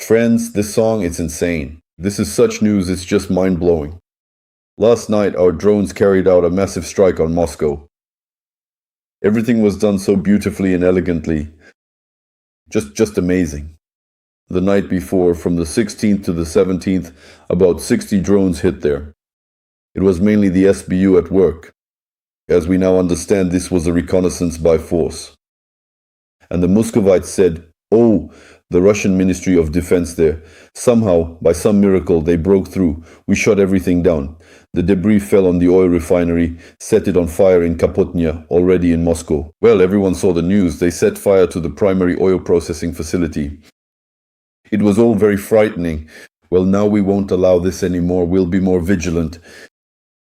Friends, this song, it's insane. This is such news, it's just mind-blowing. Last night, our drones carried out a massive strike on Moscow. Everything was done so beautifully and elegantly. Just amazing. The night before, from the 16th to the 17th, about 60 drones hit there. It was mainly the SBU at work. As we now understand, this was a reconnaissance by force. And the Muscovites said, "Oh, the Russian Ministry of Defense there. Somehow, by some miracle, they broke through. We shot everything down. The debris fell on the oil refinery, set it on fire in Kapotnya, already in Moscow." Well, everyone saw the news. They set fire to the primary oil processing facility. It was all very frightening. Well, now we won't allow this anymore. We'll be more vigilant.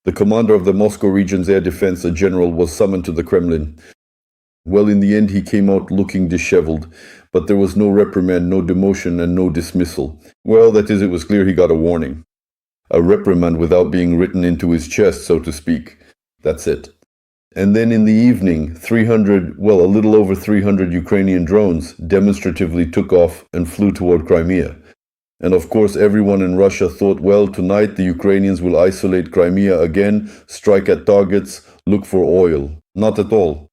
The commander of the Moscow region's air defense, a general, was summoned to the Kremlin. Well, in the end, he came out looking disheveled, but there was no reprimand, no demotion, and no dismissal. Well, that is, it was clear he got a warning. A reprimand without being written into his chest, so to speak. That's it. And then in the evening, a little over 300 Ukrainian drones demonstratively took off and flew toward Crimea. And of course, everyone in Russia thought, well, tonight the Ukrainians will isolate Crimea again, strike at targets, look for oil. Not at all.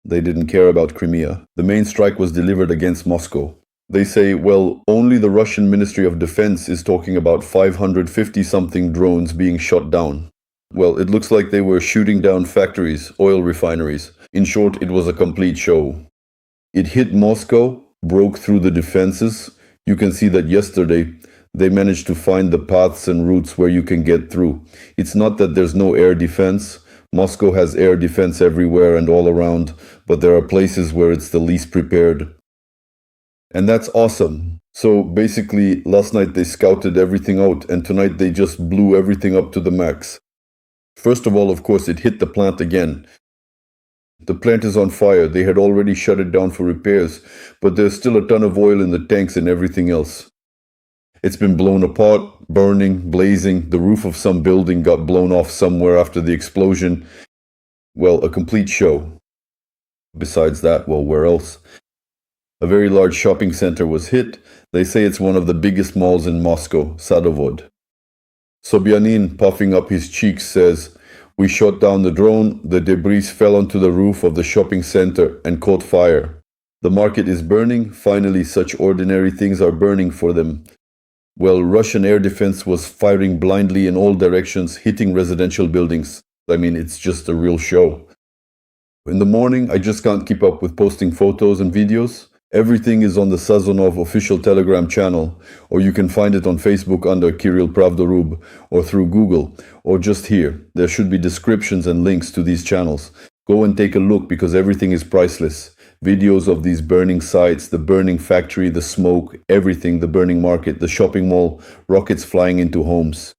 They didn't care about Crimea. The main strike was delivered against Moscow. They say, well, only the Russian Ministry of Defense is talking about 550-something drones being shot down. Well, it looks like they were shooting down factories, oil refineries. In short, it was a complete show. It hit Moscow, broke through the defenses. You can see that yesterday they managed to find the paths and routes where you can get through. It's not that there's no air defense. Moscow has air defense everywhere and all around, but there are places where it's the least prepared. And that's awesome. So basically, last night they scouted everything out, and tonight they just blew everything up to the max. First of all, of course, it hit the plant again. The plant is on fire. They had already shut it down for repairs, but there's still a ton of oil in the tanks and everything else. It's been blown apart, burning, blazing. The roof of some building got blown off somewhere after the explosion. Well, a complete show. Besides that, well, where else? A very large shopping center was hit. They say it's one of the biggest malls in Moscow, Sadovod. Sobyanin, puffing up his cheeks, says, "We shot down the drone. The debris fell onto the roof of the shopping center and caught fire. The market is burning. Finally, such ordinary things are burning for them." Well, Russian air defense was firing blindly in all directions, hitting residential buildings. I mean, it's just a real show. In the morning, I just can't keep up with posting photos and videos. Everything is on the Sazonov official Telegram channel, or you can find it on Facebook under Kirill Pravdorub, or through Google, or just here. There should be descriptions and links to these channels. Go and take a look because everything is priceless. Videos of these burning sites, the burning factory, the smoke, everything, the burning market, the shopping mall, rockets flying into homes.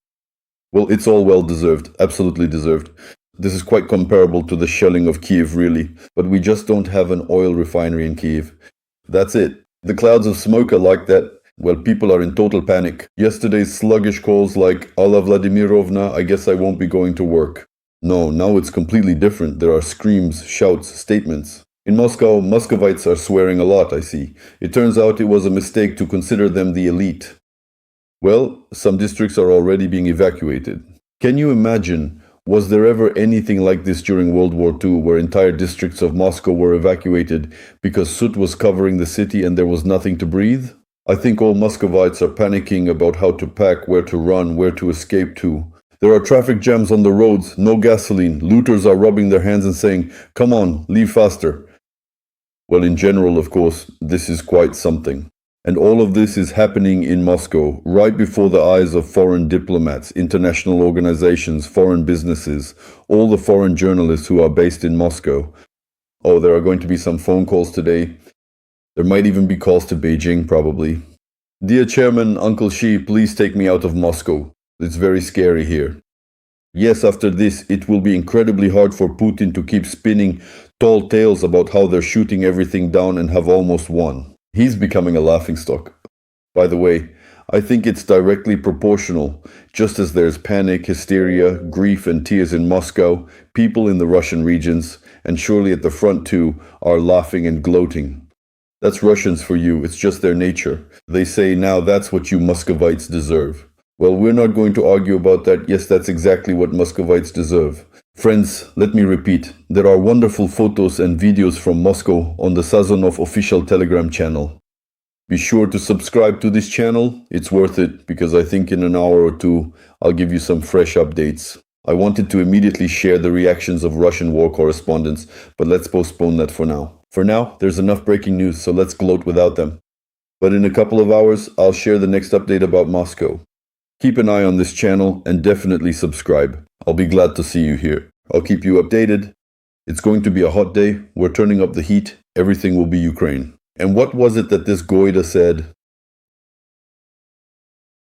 Well, it's all well deserved, absolutely deserved. This is quite comparable to the shelling of Kiev, really, but we just don't have an oil refinery in Kiev. That's it. The clouds of smoke are like that. Well, people are in total panic. Yesterday's sluggish calls like, "Alla Vladimirovna, I guess I won't be going to work." No, now it's completely different. There are screams, shouts, statements. In Moscow, Muscovites are swearing a lot, I see. It turns out it was a mistake to consider them the elite. Well, some districts are already being evacuated. Can you imagine? Was there ever anything like this during World War II, where entire districts of Moscow were evacuated because soot was covering the city and there was nothing to breathe? I think all Muscovites are panicking about how to pack, where to run, where to escape to. There are traffic jams on the roads, no gasoline. Looters are rubbing their hands and saying, "Come on, leave faster." Well, in general, of course, this is quite something. And all of this is happening in Moscow, right before the eyes of foreign diplomats, international organizations, foreign businesses, all the foreign journalists who are based in Moscow. Oh, there are going to be some phone calls today. There might even be calls to Beijing, probably. "Dear Chairman, Uncle Xi, please take me out of Moscow. It's very scary here." Yes, after this, it will be incredibly hard for Putin to keep spinning tall tales about how they're shooting everything down and have almost won. He's becoming a laughingstock. By the way, I think it's directly proportional. Just as there's panic, hysteria, grief and tears in Moscow, people in the Russian regions, and surely at the front too, are laughing and gloating. That's Russians for you, it's just their nature. They say, now that's what you Muscovites deserve. Well, we're not going to argue about that. Yes, that's exactly what Muscovites deserve. Friends, let me repeat, there are wonderful photos and videos from Moscow on the Sazonov official Telegram channel. Be sure to subscribe to this channel, it's worth it, because I think in an hour or two, I'll give you some fresh updates. I wanted to immediately share the reactions of Russian war correspondents, but let's postpone that for now. For now, there's enough breaking news, so let's gloat without them. But in a couple of hours, I'll share the next update about Moscow. Keep an eye on this channel and definitely subscribe. I'll be glad to see you here. I'll keep you updated. It's going to be a hot day. We're turning up the heat. Everything will be Ukraine. And what was it that this Goida said?